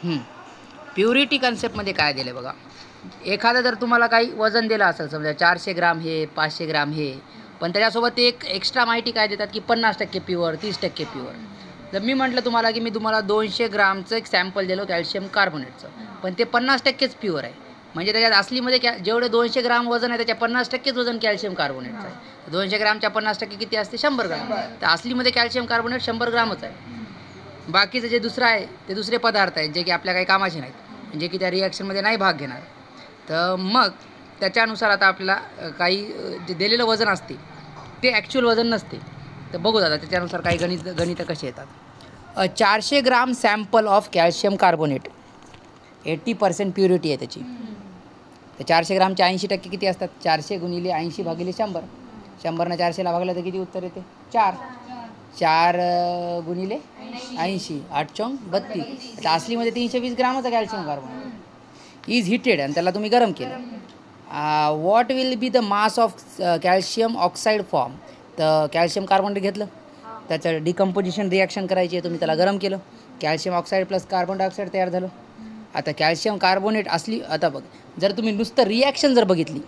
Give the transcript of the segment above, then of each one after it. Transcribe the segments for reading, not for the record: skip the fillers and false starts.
Purity कन्सेप्टमध्ये काय दिलं बघा. एखादं जर तुम्हाला काही वजन दिलं असेल, समजा 400 ग्राम हे 500 ग्राम हे, पण त्याच्यासोबत एक एक्स्ट्रा माहिती काय देतात की 50% प्युअर 30% प्युअर. जर मी म्हटलं तुम्हाला की मी तुम्हाला 200 ग्रामचं एक सॅम्पल दिलं कॅल्शियम कार्बोनेटचं, पण ते 50%च प्युअर आहे, म्हणजे त्याच्यात असलीमध्ये जेवढे 200 ग्राम वजन आहे त्याच्या 50%च वजन कॅल्शियम कार्बोनेटचं आहे. 200 ग्रामच्या 50% किती असते? 100 ग्राम. तर असलीमध्ये कॅल्शियम कार्बोनेट 100 ग्रामच आहे. बाकीचं जे दुसरं आहे ते दुसरे पदार्थ आहेत जे की आपल्या काही कामाचे नाहीत, जे की त्या रिॲक्शनमध्ये नाही भाग घेणार. तर मग त्याच्यानुसार आता आपल्याला काही जे दिलेलं वजन असते ते ॲक्च्युअल वजन नसते. तर बघू दादा त्याच्यानुसार काही गणितं कसे येतात. 400 gram sample of calcium carbonate 80% purity आहे त्याची. तर 400 ग्रामचे 80% किती असतात? 400 गुणिले 80 भागिले 100. 100 400ला भागलं तर किती उत्तर येते? 4. 4 गुणिले 80 8 चौंग 32. आता असलीमध्ये 320 ग्रामचा कॅल्शियम कार्बोनेट इज हिटेड आणि त्याला तुम्ही गरम केलं. What will be the mass of calcium oxide form. तर कॅल्शियम कार्बोनेट घेतलं, त्याचं डिकम्पोजिशन रिॲक्शन करायची आहे, तुम्ही त्याला गरम केलं, calcium oxide plus carbon dioxide तयार झालं. आता कॅल्शियम कार्बोनेट असली, आता बघ जर तुम्ही नुसतं रिॲक्शन जर बघितली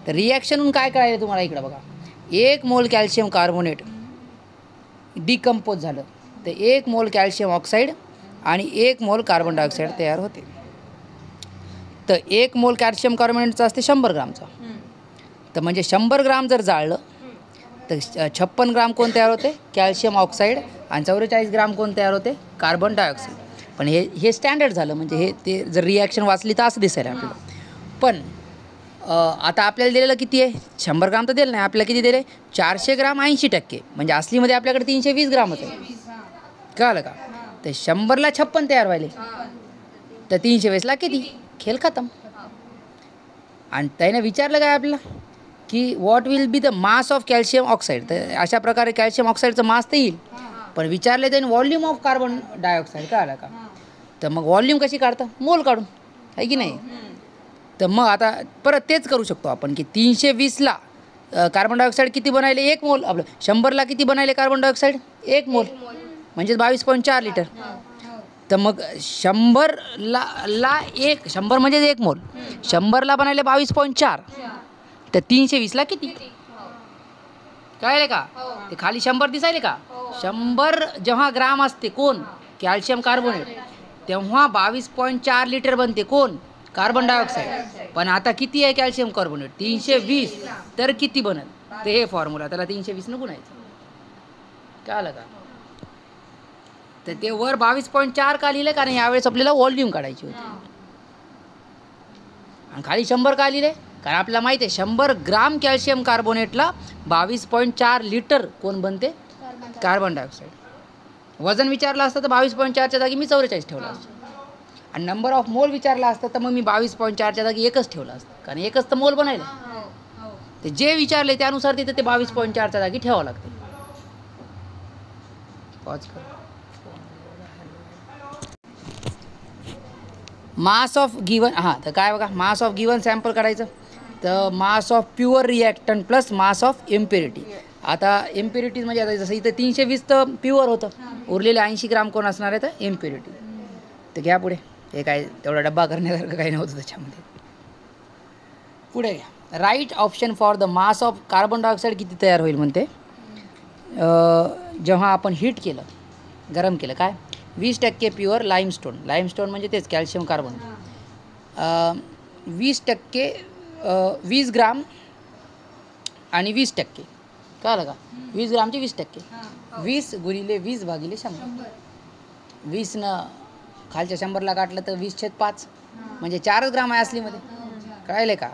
तर रिॲक्शनहून काय कळायला तुम्हाला इकडं बघा. 1 मोल कॅल्शियम कार्बोनेट डिकम्पोज झालं तर 1 मोल कॅल्शियम ऑक्साईड आणि 1 मोल कार्बन डायऑक्साईड तयार होते. तर 1 मोल कॅल्शियम कार्बोनेटचं असते 100 ग्रामचा. तर म्हणजे 100 ग्राम जर जाळलं तर 56 ग्राम कोण तयार होते? Calcium oxide. आणि 44 ग्राम कोण तयार होते? Carbon dioxide. पण हे स्टँडर्ड झालं, म्हणजे हे ते जर रिॲक्शन वाचली तर असं दिसायला आपल्याला. पण आता आपल्याला दिलेलं किती आहे? 100 ग्राम तर दिलं नाही, आपल्याला किती दिले? 400 ग्राम 80%, म्हणजे असलीमध्ये आपल्याकडे 320 ग्रामच आहे. कळलं का? तर 100ला 56 तयार व्हायले तर 320ला किती? खेळ खतम. आणि त्याने विचारलं काय आपल्याला की what will be the mass of calcium oxide. तर अशा प्रकारे कॅल्शियम ऑक्साईडचं मास तर येईल, पण विचारले त्याने व्हॉल्यूम ऑफ कार्बन डायऑक्साईड. कळलं का? तर मग व्हॉल्यूम कशी काढतं? मोल काढून, आहे की नाही? तर मग आता परत तेच करू शकतो आपण की 320ला कार्बन डायऑक्साईड किती बनायले? 1 मोल. आपलं 100ला किती बनायले कार्बन डायऑक्साईड? 1 मोल, म्हणजे 22.4 लिटर. तर मग 100ला 100 म्हणजे 1 मोल, 100ला बनायले 22.4, तर 320ला किती? कळले का? ते खाली 100 दिसायले का? 100 जेव्हा ग्राम असते कोण? कॅल्शियम कार्बोनेट, तेव्हा 22.4 लिटर बनते कोण? Carbon dioxide. पण आता किती आहे कॅल्शियम कार्बोनेट? 320. तर किती बनल? ते हे फॉर्म्युला, त्याला 320 न गुणायचं. कळलं का? तर ते वर 22.4 का लिहिलं? कारण यावेळेस आपल्याला व्हॉल्यूम काढायची होती. आणि खाली 100 का लिहिले? कारण आपल्याला माहिती आहे 100 ग्राम कॅल्शियम कार्बोनेटला 22.4 लिटर कोण बनते? Carbon dioxide. वजन विचारलं असतं तर 22.4च्या जागी मी 44 ठेवला असतं, आणि नंबर ऑफ मोल विचारला असतं तर मग मी 22.4च्या जागी 1च ठेवला असतं, कारण 1च तर मोल बनायला. ते जे विचारले त्यानुसार तिथे ते 22.4च्या जागी ठेवावं लागते. पॉज कर. मास ऑफ गिवन, हां तर काय बघा, मास ऑफ गिवन सॅम्पल काढायचं. तर mass of pure reactant plus mass of impurity. आता इम्प्युरिटीज म्हणजे आता जसं इथं 320 तर प्युअर होतं, उरलेले 80 ग्राम कोण असणार आहे? तर इम्प्युरिटी. तर घ्या पुढे. हे काय तेवढा डब्बा करण्यासारखं काही नव्हतं त्याच्यामध्ये. पुढे घ्या. Right option for the mass of carbon dioxide किती तयार होईल म्हणते जेव्हा आपण हीट केलं, गरम केलं. काय? 20% प्युअर लाईमस्टोन. लाईमस्टोन म्हणजे तेच कॅल्शियम कार्बन. 20% 20 ग्राम आणि 20%. कळलं का? 20 ग्रामचे 20%. 20 गुणिले 20 भागिले 100. 20नं खालच्या 100ला काटलं तर 20/5, म्हणजे 4 ग्राम आहे असलीमध्ये. कळले का?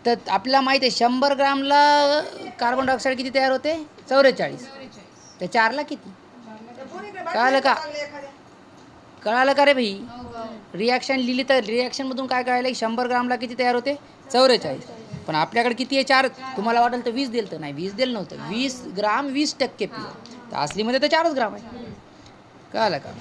तर आपल्याला माहिती आहे 100 ग्रामला कार्बन डायऑक्साईड किती तयार होते? 44. तर 4ला किती? कळालं का? कळालं का रे भाई? रिॲक्शन लिहिली तर रिॲक्शनमधून काय कळालं? 100 ग्रामला किती तयार होते? 44. पण आपल्याकडे किती आहे? 4. तुम्हाला वाटेल तर 20 दिलं तर नाही, 20 दिलं नव्हतं. 20 ग्राम 20% प्युअर, तर असलीमध्ये तर 4च ग्राम आहे. कळालं का?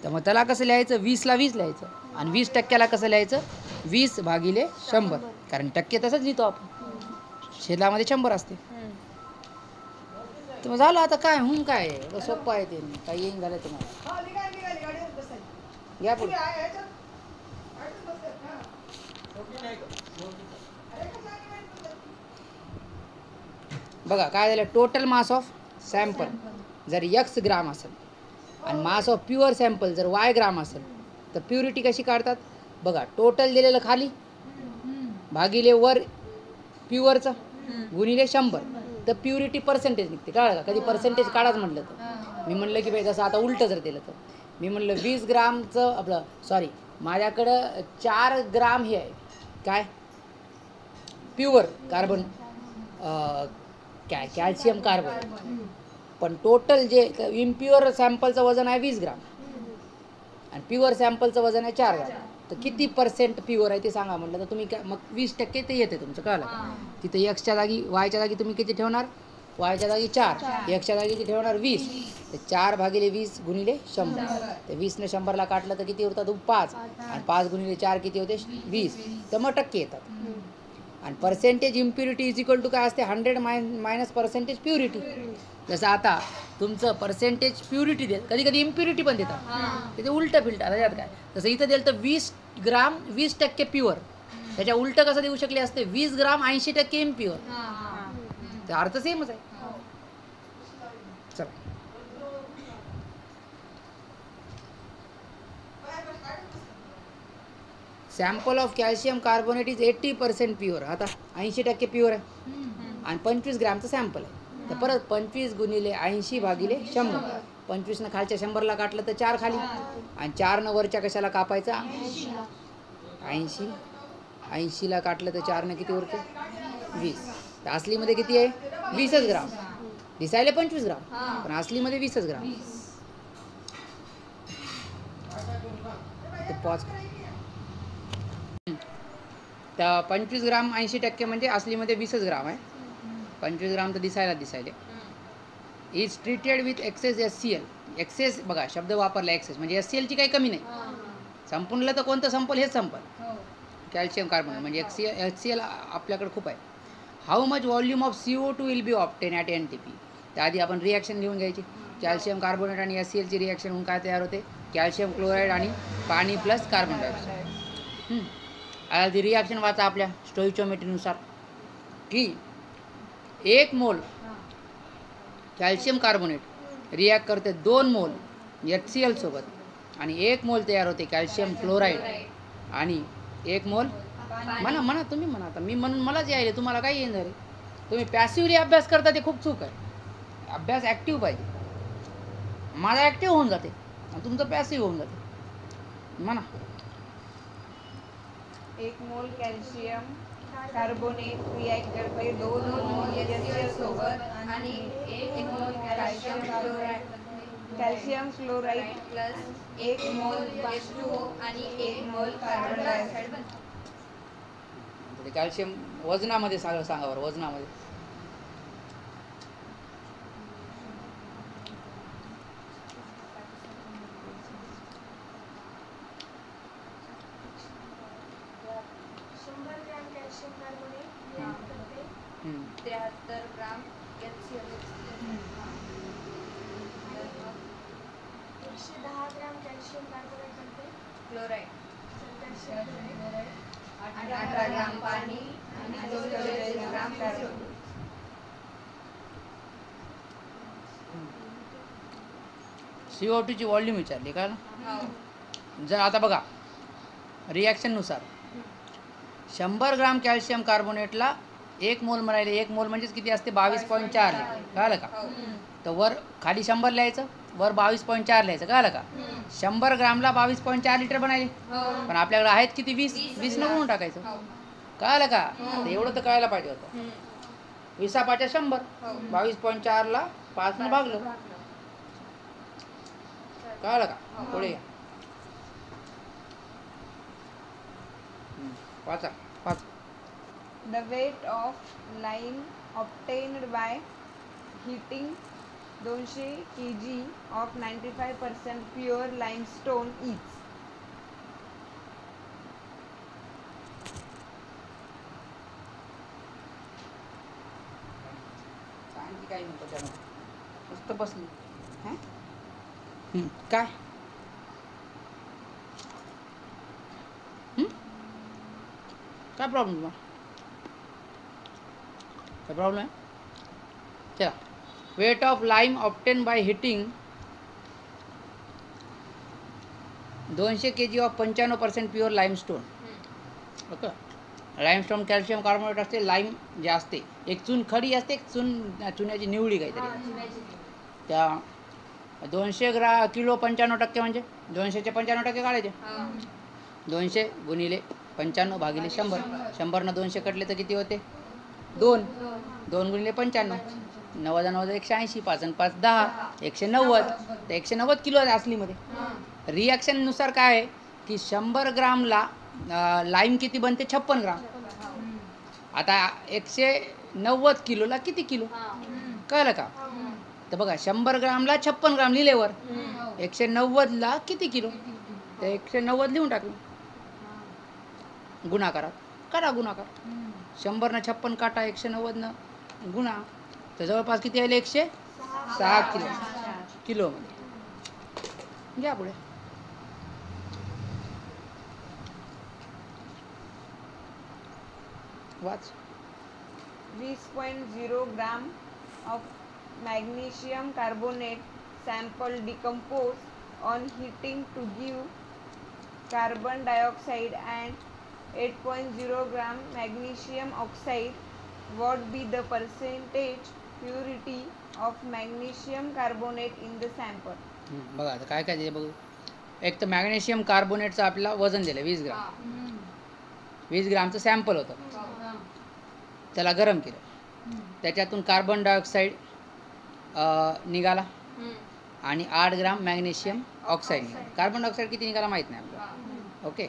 तर मग त्याला कसं लिहायचं? 20ला 20 लिहायचं, आणि 20%ला कसं लिहायचं? 20 भागिले 100, कारण टक्के तसंच लिहितो आपण, शेलामध्ये 100 असते. तर मग झालं. आता काय काय एवढं सोपं आहे ते, काही येईन झालं तुम्हाला. घ्या पुढे. बघा काय झालं, टोटल मास ऑफ सॅम्पल जर x ग्राम असेल आणि मास ऑफ प्युअर सॅम्पल जर y ग्राम असेल तर प्युरिटी कशी काढतात बघा. टोटल दिलेलं खाली भागिले वर प्युअरचं गुणिले 100 तर प्युरिटी पर्सेंटेज निघते. कळलं का? कधी पर्सेंटेज काढाच म्हटलं तर मी म्हणलं की बाई जसं आता उलटं जर दिलं तर मी म्हणलं 20 ग्रामचं आपलं सॉरी माझ्याकडं 4 ग्राम हे आहे काय प्युअर कार्बन काय कॅल्शियम कार्बन, पण टोटल जे इम्प्युअर सॅम्पलचं वजन आहे 20 ग्राम आणि प्युअर सॅम्पलचं वजन आहे 4 ग्राम. तर किती पर्सेंट प्युअर आहे ते सांगा म्हटलं तर तुम्ही काय मग 20% ते येते तुमचं. कळलं का? तिथे एक्सच्या जागी वायच्या जागी तुम्ही किती ठेवणार, वायच्या जागी 4, एक्सच्या जागी किती ठेवणार 20. तर 4 भागिले 20 गुणिले 100. तर 20ने 100ला काटलं तर किती होतात 5 आणि 5 गुणिले 4 किती होते 20. तर मग टक्के येतात. आणि percentage impurity is equal to काय असते 100 मायनस पर्सेंटेज प्युरिटी. जसं आता तुमचं पर्सेंटेज प्युरिटी देत कधी कधी इम्प्युरिटी पण देतात ते उलटं फिलटं. त्याच्यात काय जसं इथं दिलं तर 20 ग्राम 20% प्युअर, त्याच्या उलटं कसं देऊ शकले असते 20 ग्राम 80% इम्प्युअर. ते अर्थ सेमच आहे. चला sample of calcium carbonate is 80% pure. आता 80% प्युअर आहे आणि 25 ग्रामचं सॅम्पल आहे. तर परत 25 गुणिले 80 भागिले 100. 25 खालच्या 100ला काटलं तर 4 खाली आणि 4 वरच्या कशाला कापायचा 80. 80ला काटलं तर 4 किती उरते 20. तर असलीमध्ये किती आहे 20च ग्राम. दिसायला 25 ग्राम पण असलीमध्ये 20च ग्राम. पॉज. तर 25 ग्राम 80% म्हणजे असलीमध्ये 20च ग्राम आहे. 25 ग्राम तर दिसायला is treated with excess HCl. Excess बघा शब्द वापरला एक्सेस म्हणजे HClची काही कमी नाही. संपूर्ण तर कोणतं संपल हेच संपल कॅल्शियम कार्बोनेट म्हणजे HCl आपल्याकडे खूप आहे. How much volume of CO2 will be obtain at NTP. त्याआधी आपण रिॲक्शन लिहून घ्यायची. कॅल्शियम कार्बोनेट आणि HClची रिॲक्शन होऊन काय तयार होते कॅल्शियम क्लोराईड आणि पाणी प्लस कार्बन डायऑक्साईड. आधी रिॲक्शन वाचा आपल्या स्टोइचोमेट्रीनुसार की 1 मोल कॅल्शियम कार्बोनेट रिॲक्ट करते 2 मोल HCl सोबत आणि 1 मोल तयार होते कॅल्शियम क्लोराईड आणि 1 मोल म्हणा तुम्ही म्हणा. आता मी म्हणून मलाच यायले तुम्हाला काय येणार आहे. तुम्ही पॅसिव्हली अभ्यास करता ते खूप चूक आहे. अभ्यास ॲक्टिव्ह पाहिजे. माझा ॲक्टिव्ह होऊन जाते आणि तुमचं पॅसिव्ह होऊन जाते. म्हणा 1 मोल कॅल्शियम कार्बोनेट रिॲक्ट करते 2 मोल HCl सोबत आणि 1 मोल कॅल्शियम क्लोराईड प्लस 1 मोल H2O आणि 1 मोल कार्बन डायऑक्साईड. कॅल्शियम वजनामध्ये सांगा बरं वजनामध्ये. Hmm. 73 ग्राम HCl. 110 ग्राम कॅल्शियम कार्बोनेट बनते क्लोराईड. 18 ग्राम पाणी आणि 44 ग्राम कार्बन. CO2ची व्हॉल्यूम विचारली का ना. जर आता बघा रिॲक्शननुसार 100 ग्राम कॅल्शियम कार्बोनेटला 1 मोल म्हणाले 1 मोल म्हणजेच किती असते 22.4 कळलं का. तर वर खाली 100 लिहायचं वर 22.4 लिहायचं कळलं का. 100 ग्रामला 22.4 लिटर बनायले पण आपल्याकडे आहेत किती 20 नको टाकायचं कळलं का. तर एवढं तर कळायला पाहिजे होतं. 20 पाच्या 100 22.4ला 5ने भागलं कळलं का. पुढे वाचा. The weight of lime obtained by heating 200 kg of 95% pure limestone is. आणखी काही नको त्यामध्ये नुसतं बसली काय काय प्रॉब्लेम तुम्हाला? काय प्रॉब्लेम आहे? चला, weight of lime obtained by heating 200 kg of 95% pure limestone. Okay, limestone calcium carbonate असते, लाईम जे असते, एक चून खडी असते, एक चुन्याची निवडी काहीतरी. त्या 200 किलो 95% म्हणजे 200चे 95% काढायचे. 200 गुणिले 95 भागिले 100. 100 200 कटले तर किती होते? 2. 2 गुणिले 95, 90 90 180, 5 आणि 5 10, 190. तर 190 किलो आहे असलीमध्ये. रिॲक्शननुसार काय आहे की 100 ग्रामला लाईम किती बनते? 56 ग्राम. आता 190 किलोला किती किलो? कळलं का? तर बघा 100 ग्रामला 56 ग्राम लिहिलेवर, 190ला किती किलो? तर 190 लिहून टाकलं. गुणाकारात करा गुणाकार. 100 न 56 काटा, 190 न गुणा, तर जवळपास किती आले? 106 किलो किलोमध्ये. घ्या पुढे. वाच. 20.0 ग्राम of magnesium carbonate sample decompose on heating to give carbon dioxide and 8.0 gram magnesium oxide. What be the percentage purity of magnesium carbonate in the sample? बघा आता काय काय दिले बघू. एक तर मॅग्नेशियम कार्बोनेटचं आपल्याला वजन दिलं 20 ग्राम. 20 ग्रामचं सॅम्पल होतं, त्याला गरम केलं, त्याच्यातून कार्बन डायऑक्साईड निघाला आणि 8 ग्राम मॅग्नेशियम ऑक्साईड निघाला. कार्बन डायऑक्साईड किती निघाला माहीत नाही आपल्याला. ओके,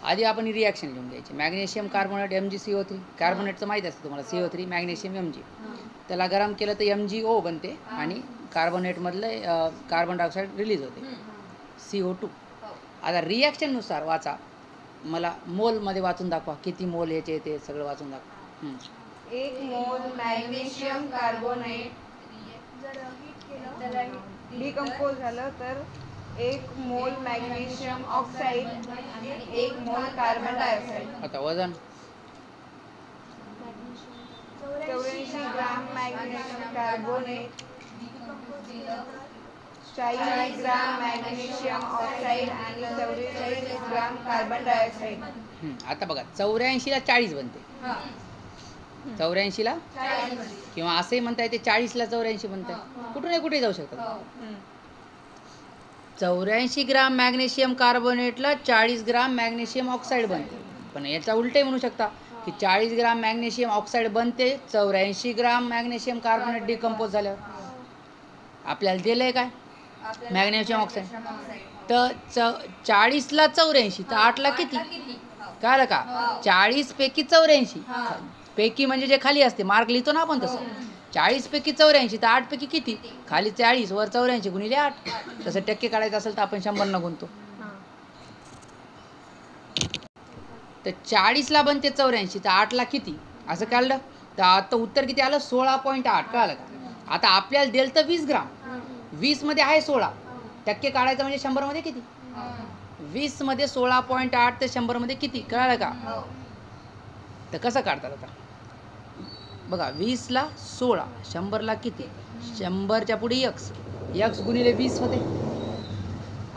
आधी आपण ही रिॲक्शन लिहून घ्यायची. मॅग्नेशियम कार्बोनेट MgCO3, कार्बोनेटचं माहीत असतं तुम्हाला, CO3 मॅग्नेशियम Mg. त्याला गरम केलं तर MgO बनते आणि कार्बोनेटमधलं कार्बन डायऑक्साईड रिलीज होते, CO2. आता रिॲक्शननुसार वाचा, मला मोलमध्ये वाचून दाखवा, किती मोल याचे ते सगळं वाचून दाखवा. 1 मोल मॅग्नेशियम कार्बोनेट जर हीट केलं डिकम्पोज झालं तर 1 मोल मॅग्नेशियम ऑक्साईड आणि 1 मोल कार्बन डायऑक्साईड. आता वजन 84 ग्राम मॅग्नेशियम कार्बोनेट, 40 ग्राम मॅग्नेशियम ऑक्साईड आणि 44 ग्राम कार्बन डायऑक्साईड. आता बघा 84ला 40 बनते, 84ला किंवा असंही म्हणता येते 40ला 84 बनते, कुठून कुठे जाऊ शकतात. 84 ग्राम मॅग्नेशियम कार्बोनेटला 40 ग्राम मॅग्नेशियम ऑक्साईड बनते. पण याचा उलटे म्हणू शकता की 40 ग्राम मॅग्नेशियम ऑक्साईड बनते 84 ग्राम मॅग्नेशियम कार्बोनेट डिकम्पोज झाल्यावर. आपल्याला दिलंय काय? Magnesium oxide. तर 40ला 84 तर 8ला किती? कळलं का? 40 पैकी 84 पैकी म्हणजे जे खाली असते, मार्क लिहितो ना आपण तसं. 40 पैकी 84 तर 8 पैकी किती? खाली 40 वर 84 गुणिले 8. तसं टक्के काढायचं असेल तर आपण 100 न गुणतो. तर 40ला बनते 84 तर 8ला किती असं काढलं तर आता उत्तर किती आलं? 16.8. कळलं का? आता आपल्याला दिलं तर 20 ग्राम, 20 मध्ये आहे 16, टक्के काढायचं म्हणजे 100 मध्ये किती? 20 मध्ये 16.8 तर 100 मध्ये किती? कळलं का? तर कसं काढतात आता बघा. 20ला 16, 100ला किती? 100च्या पुढे x गुणिले 20 होते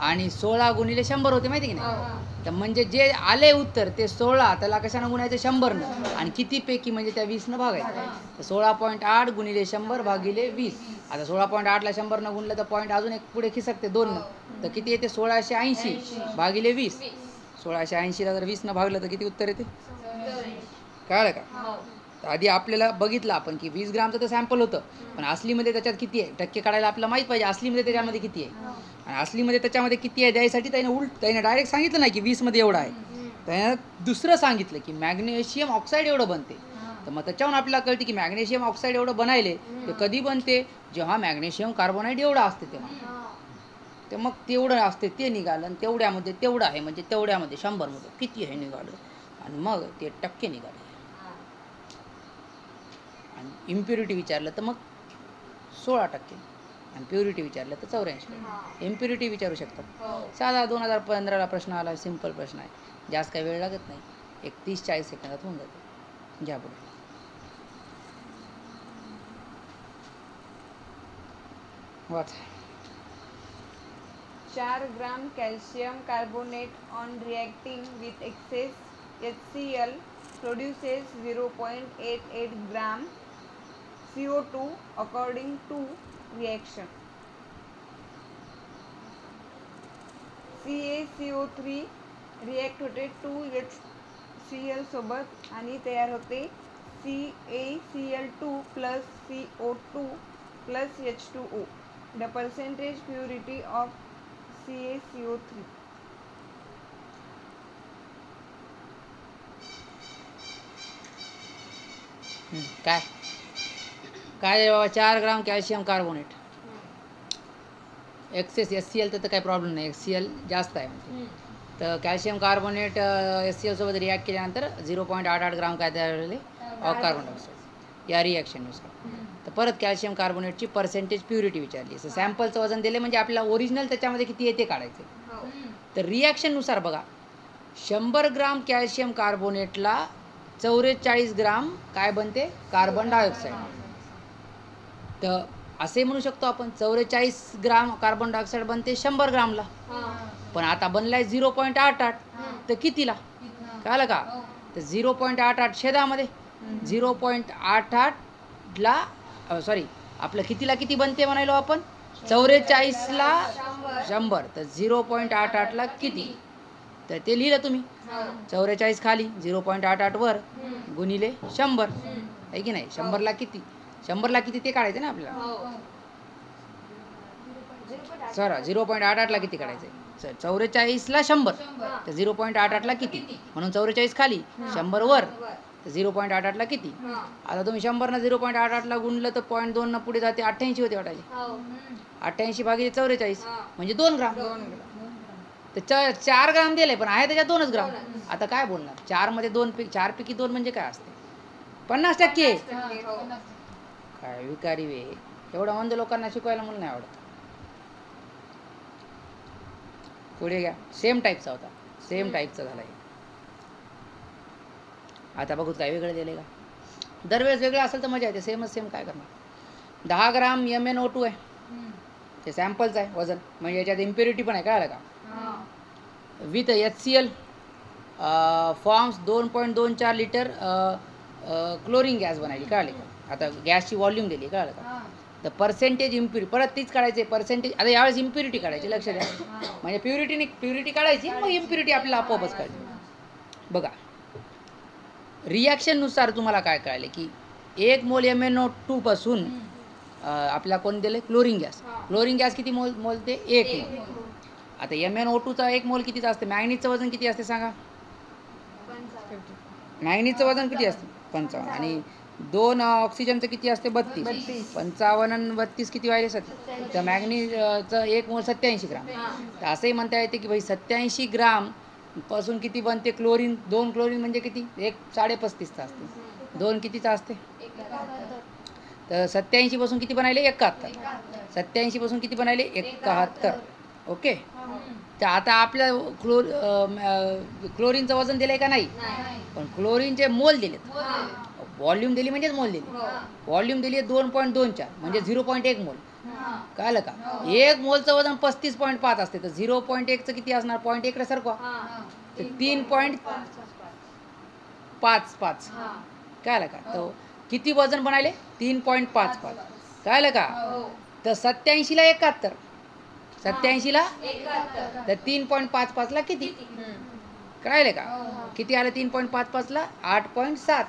आणि 16 गुणिले 100 होते, माहिती की नाही? तर म्हणजे जे आले उत्तर ते 16, त्याला कशानं गुणायचं? 100न. आणि किती पैकी म्हणजे त्या 20न भागायचं. तर 16.8 गुणिले 100 भागिले 20. आता 16.8ला 100न गुणलं तर पॉईंट अजून एक पुढे खिसकते 2न, तर किती येते? 1680 भागिले 20. 1680ला जर 20न भागलं तर किती उत्तर येते? कळलं का? तर आधी आपल्याला बघितलं आपण की 20 ग्रामचं तर सॅम्पल होतं, पण असलीमध्ये त्याच्यात किती आहे टक्के काढायला आपल्याला माहीत पाहिजे. असलीमध्ये त्याच्यामध्ये किती आहे आणि असलीमध्ये त्याच्यामध्ये किती आहे द्यायसाठी त्याने डायरेक्ट सांगितलं नाही की 20 मध्ये एवढं आहे. त्यानं दुसरं सांगितलं की मॅग्नेशियम ऑक्साईड एवढं बनते. तर मग त्याच्यावरून आपल्याला कळते की मॅग्नेशियम ऑक्साईड एवढं बनायले ते कधी बनते? जेव्हा मॅग्नेशियम कार्बोनाईड एवढं असते तेव्हा. तर मग तेवढं असते ते निघालं आणि तेवढ्यामध्ये तेवढं आहे म्हणजे तेवढ्यामध्ये 100मध्ये किती आहे निघालं आणि मग ते टक्के निघाले. आणि इम्प्युरिटी विचारलं तर मग 16% आणि प्युरिटी विचारलं तर 84%. इम्प्युरिटी विचारू शकतात. साधा 2015ला प्रश्न आला, सिंपल प्रश्न आहे, जास्त काही वेळ लागत नाही. एक 30-40 सेकंदात होऊन जाते. घ्या पुढे. वाच. 4 ग्राम calcium carbonate on reacting with excess HCl produces 0.88 gram CO2 according to reaction. CaCO3 react होते 2HCl सोबत आणि तयार होते CaCl2 plus CO2 plus H2O. The percentage purity of CaCO3. काय काय बाबा 4 ग्राम कॅल्शियम कार्बोनेट. एक्सेस HCl तर काही प्रॉब्लेम नाही, HCl जास्त आहे म्हणजे. तर कॅल्शियम कार्बोनेट HCl सोबत रिॲक्ट केल्यानंतर 0.88 ग्राम काय तयार झाले कार्बन डायऑक्साईड या रिॲक्शननुसार. तर परत कॅल्शियम कार्बोनेटची पर्सेंटेज प्युरिटी विचारली. असं सॅम्पलचं वजन दिले म्हणजे आपल्याला ओरिजिनल त्याच्यामध्ये किती येते काढायचे. तर रिॲक्शननुसार बघा 100 ग्राम कॅल्शियम कार्बोनेटला 44 ग्राम काय बनते कार्बन डायऑक्साईड. तर असे म्हणू शकतो आपण 44 ग्राम कार्बन डायऑक्साईड बनते 100 ग्रामला. पण आता बनलाय 0.88 तर कितीला कळलं का. तर 0.88 छेदामध्ये 0.88ला सॉरी आपलं कितीला किती बनते म्हणालो आपण 44ला 100. तर 0.88ला किती तर ते लिहिलं तुम्ही 44 खाली 0.88 वर गुणिले 100 आहे की नाही. 100ला किती 100ला किती ते काढायचं ना आपल्याला. सर 0.88ला किती काढायचं 44ला 100 तर 0.88ला किती म्हणून 44 खाली 100 वर 0.88ला किती. आता तुम्ही 100 0.88ला गुणलं तर 0.2 न पुढे जाते 88 होते वाटायचे. 88 भागिले 44 म्हणजे 2 ग्राम. तर 4 ग्राम दिले पण आहे त्याच्यात 2च ग्राम. आता काय बोलणार 4 मध्ये 4 पैकी 2 म्हणजे काय असते 50%. काय विकारी वे एवढं म्हणजे लोकांना शिकवायला मला नाही आवडत. पुढे घ्या. सेम टाईपचा होता सेम टाईपचा झाला. आता बघू काय वेगळं दिले का. दरवेळेस वेगळं असेल तर मजा येते. सेमच सेम काय करणार. 10 ग्राम MnO2 आहे ते सॅम्पलचं आहे वजन म्हणजे याच्यात इम्प्युरिटी पण आहे कळलं का. With HCl forms 2.24 litre chlorine gas बनायली कळले का. आता गॅसची व्हॉल्यूम दिली कळलं का. तर पर्सेंटेज इम्प्युरिटी परत तीच काढायची पर्सेंटेज. आता यावेळेस इम्प्युरिटी काढायची लक्ष द्या. म्हणजे प्युरिटी काढायची मग इम्प्युरिटी आपल्याला आपोआपच काढायची. बघा रिॲक्शननुसार तुम्हाला काय कळले की 1 मोल MnO2 पासून आपल्याला कोण दिले क्लोरीन गॅस. क्लोरीन गॅस किती मोल ते 1 मोल. आता MnO2चा 1 मोल कितीचा असते. मॅग्नीजचं वजन किती असते सांगा. मॅग्नीजचं वजन किती असते 55 आणि 2 ऑक्सिजनचं किती असते 32. 55 आणि 32 किती व्हायले 70. तर मॅग्नीजचं 1 मोल 87 ग्राम. तर असंही म्हणता येते की भाई 87 ग्राम पासून किती बनते क्लोरीन. 2 क्लोरीन म्हणजे किती 1.35चा असते. 2 कितीचा असते तर 87 पासून किती बनायले 71. 87 पासून किती बनायले 71. ओके. तर आता आपल्या क्लोरीनचं वजन दिलंय का नाही पण क्लोरीनचे मोल दिलेत. व्हॉल्यूम दिली म्हणजेच मोल दिली. व्हॉल्यूम दिली 2.24 म्हणजे 0.1 मोल कळलं का. 1 मोलचं वजन 35.5 असते तर 0.1चं किती असणार 0.1 सारखं तर 3.55 कळलं का. तर किती वजन बनायले 3.55 कळलं का. तर 87ला 71 87ला तर 3.55ला किती कळलं का. किती आलं 3.55ला 8.7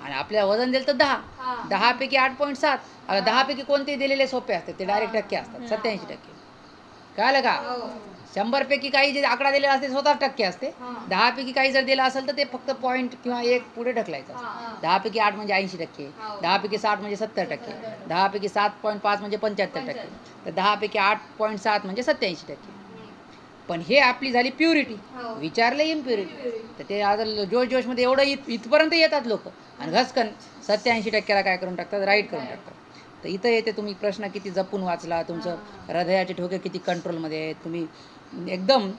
आणि आपल्याला वजन दिलं तर 10 पैकी 8.7. आता 10 पैकी कोणते दिलेले सोपे असतात ते डायरेक्ट टक्के असतात 87% कळलं का. 100 पैकी काही जे आकडा दिलेला असते स्वतः टक्के असते. 10 पैकी काही जर दिला असेल तर ते फक्त पॉईंट किंवा 1 पुढे ढकलायचं असतं. 10 पैकी 8 म्हणजे 80%. 10 पैकी 60 म्हणजे 70%. 10 पैकी 7.5 म्हणजे 75%. तर 10 पैकी 8.7 म्हणजे 87%. पण हे आपली झाली प्युरिटी. विचारलं इम्प्युरिटी तर ते आता जोशमध्ये एवढं इथपर्यंत येतात लोक आणि घसकन 87%ला काय करून टाकतात राईट करून टाकतात. तर इथं येते तुम्ही प्रश्न किती जपून वाचला. तुमचं हृदयाचे ठोके किती कंट्रोलमध्ये आहेत. तुम्ही एकदम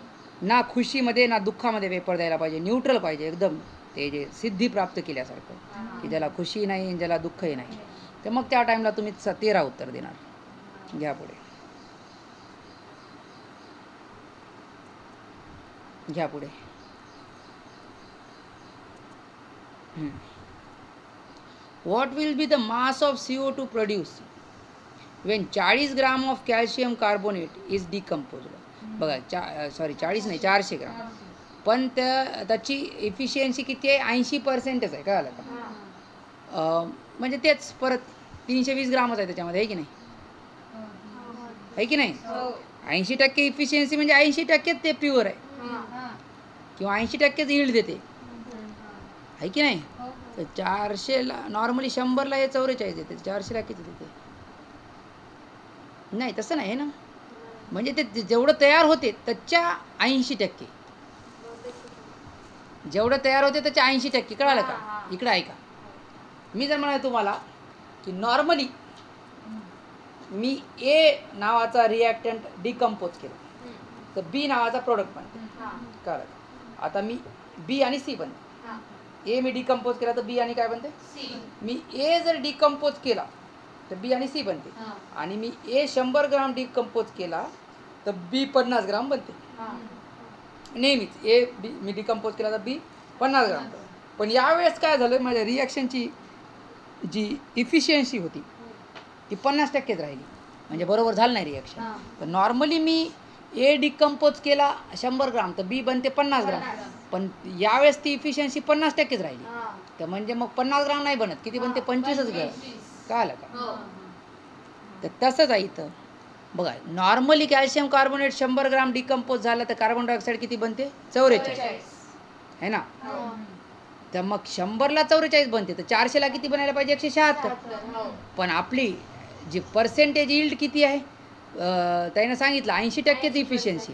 ना खुशीमध्ये ना दुःखामध्ये पेपर द्यायला पाहिजे. न्यूट्रल पाहिजे एकदम ते जे सिद्धी प्राप्त केल्यासारखं, की ज्याला खुशी नाही आणि ज्याला दुःखही नाही, तर मग त्या टाईमला तुम्ही 13 उत्तर देणार. घ्या पुढे, घ्या पुढे. What will be the mass of CO2 produced when 40 gram of calcium carbonate is decomposed? बघा 40 नाही 400 ग्राम, पण त्याची इफिशियन्सी किती आहे? 80% आहे. कळालं का? म्हणजे तेच परत 320 ग्रामच आहे त्याच्यामध्ये, आहे की नाही? आहे की नाही? 80% इफिशियन्सी म्हणजे 80% ते प्युअर आहे किंवा 80%च यील्ड देते, आहे की नाही? तर 400ला नॉर्मली 100ला हे 44 देते, 400ला किती देते? नाही तसं नाही ना, म्हणजे ते जेवढं तयार होते त्याच्या 80%, जेवढं तयार होते त्याच्या 80%. कळालं का? इकडं ऐका, मी जर म्हणाले तुम्हाला की नॉर्मली मी ए नावाचा रिॲक्टंट डिकम्पोज केला तर बी नावाचा प्रोडक्ट बनते. कळालं का? आता मी बी आणि सी बनते. ए मी डिकम्पोज केला तर बी आणि काय बनते? सी. मी ए जर डिकम्पोज केला तर बी आणि सी बनते, आणि मी ए 100 ग्राम डिकम्पोज केला तर बी 50 ग्राम बनते. नेहमीच ए बी मी डिकम्पोज केला तर बी 50 ग्राम. पण यावेळेस काय झालं, माझ्या रिॲक्शनची जी इफिशियन्सी होती ती 50%च राहिली, म्हणजे बरोबर झालं नाही रिॲक्शन. तर नॉर्मली मी ए डिकम्पोज केला 100 ग्राम तर बी बनते 50 ग्राम, पण यावेळेस ती इफिशियन्सी 50%च राहिली. तर म्हणजे मग 50 ग्राम नाही बनत, किती बनते? 25च ग्राम. कळालं का? तर तसंच आहे इथं. बघा, नॉर्मली कॅल्शियम कार्बोनेट 100 ग्राम डिकम्पोज झाला तर कार्बन डायऑक्साईड किती बनते? 44, आहे ना? तर मग 100ला 44 बनते तर 400ला किती बनायला पाहिजे? 176. पण आपली जी पर्सेंटेज यील्ड किती आहे? त्यानं सांगितलं 80%च इफिशियन्सी.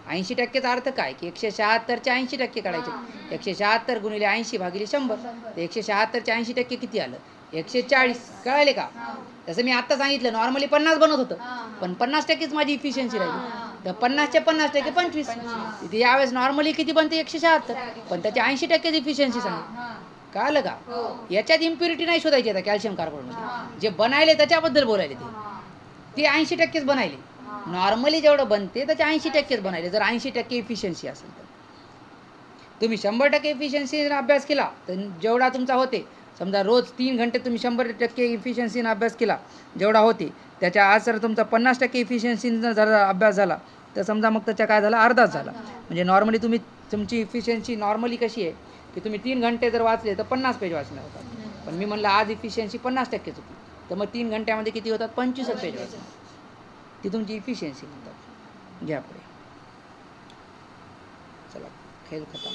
80%चा अर्थ काय? की 176च्या 80% काढायचे. 176 गुणिले 80 भागिले 100, तर 176च्या 80% किती आलं? 140. कळाले का? जसं मी आत्ता सांगितलं नॉर्मली 50 बनत होतं, पण 50%च माझी इफिशियन्सी राहिली. तर 50च्या 50% 25. तिथे यावेळेस नॉर्मली किती बनते? 176, पण त्याच्या 80%च इफिशियन्सी सांगितली. कळालं का? याच्यात इम्प्युरिटी नाही शोधायची आता कॅल्शियम कार्बोनेटमध्ये. जे बनायले त्याच्याबद्दल बोलायले, ते 80%च बनायले. नॉर्मली जेवढं बनते त्याच्या 80%च बनायले, जर 80% इफिशियन्सी असेल तर. तुम्ही 100% इफिशियन्सीने अभ्यास केला तर जेवढा तुमचा होते, समजा रोज 3 घंटे तुम्ही 100% इफिशियन्सीने अभ्यास केला जेवढा होते त्याच्या, आज जर तुमचा 50% इफिशियन्सीनं जर अभ्यास झाला तर समजा मग त्याच्या काय झाला? अर्धाच झाला. म्हणजे नॉर्मली तुमची इफिशियन्सी नॉर्मली कशी आहे की तुम्ही 3 घंटे जर वाचले तर 50 पेज वाचणार होतात, पण मी म्हणलं आज इफिशियन्सी 50%च होती, तर मग 3 घंट्यामध्ये किती होतात? 25 पेज वाचणार. ती तुमची इफिशियन्सी म्हणतात. घ्या पुढे, चला खेळ खतम.